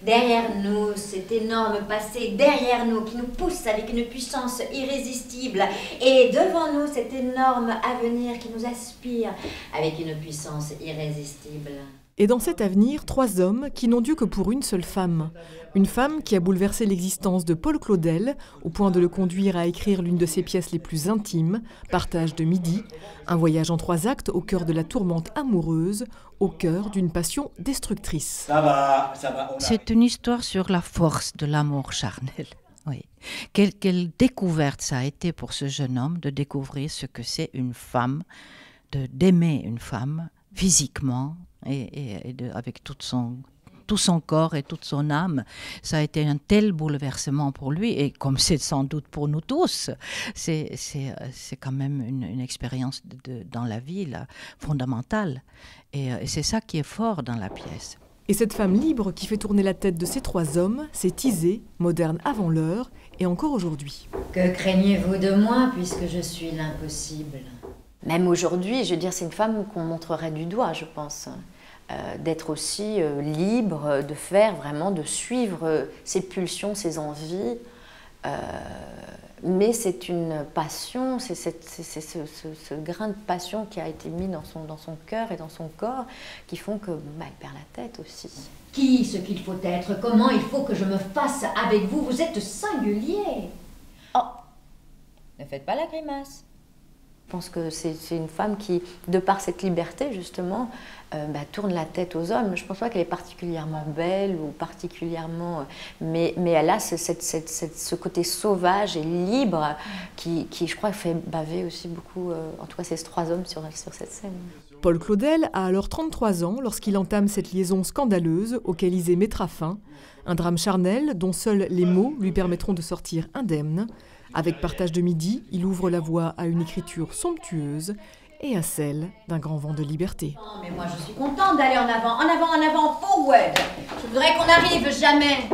Derrière nous, cet énorme passé, derrière nous, qui nous pousse avec une puissance irrésistible. Et devant nous, cet énorme avenir qui nous aspire avec une puissance irrésistible. Et dans cet avenir, 3 hommes qui n'ont Dieu que pour une seule femme. Une femme qui a bouleversé l'existence de Paul Claudel, au point de le conduire à écrire l'une de ses pièces les plus intimes, Partage de midi, un voyage en 3 actes au cœur de la tourmente amoureuse, au cœur d'une passion destructrice. Ça va. C'est une histoire sur la force de l'amour charnel. Oui. Quelle découverte ça a été pour ce jeune homme de découvrir ce que c'est une femme, d'aimer une femme physiquement, avec tout son corps et toute son âme. Ça a été un tel bouleversement pour lui, et comme c'est sans doute pour nous tous, c'est quand même une expérience dans la vie là, fondamentale. Et c'est ça qui est fort dans la pièce. Et cette femme libre qui fait tourner la tête de ces 3 hommes, c'est Isée, moderne avant l'heure et encore aujourd'hui. Que craignez-vous de moi puisque je suis l'impossible? Même aujourd'hui, je veux dire, c'est une femme qu'on montrerait du doigt, je pense. D'être aussi libre, de faire vraiment, de suivre ses pulsions, ses envies. Mais c'est une passion, c'est ce grain de passion qui a été mis dans son cœur et dans son corps qui font que elle perd la tête aussi. Qui, ce qu'il faut être? Comment il faut que je me fasse avec vous? Vous êtes singulier. Oh, ne faites pas la grimace. Je pense que c'est une femme qui, de par cette liberté justement, tourne la tête aux hommes. Je ne pense pas qu'elle est particulièrement belle ou particulièrement... Mais elle a ce côté sauvage et libre qui, je crois, fait baver aussi beaucoup, en tout cas ces 3 hommes sur cette scène. Paul Claudel a alors 33 ans lorsqu'il entame cette liaison scandaleuse auquel Isée mettra fin. Un drame charnel dont seuls les mots lui permettront de sortir indemne. Avec Partage de midi, il ouvre la voie à une écriture somptueuse et à celle d'un grand vent de liberté. Mais moi je suis contente d'aller en avant, forward. Je voudrais qu'on n'arrive jamais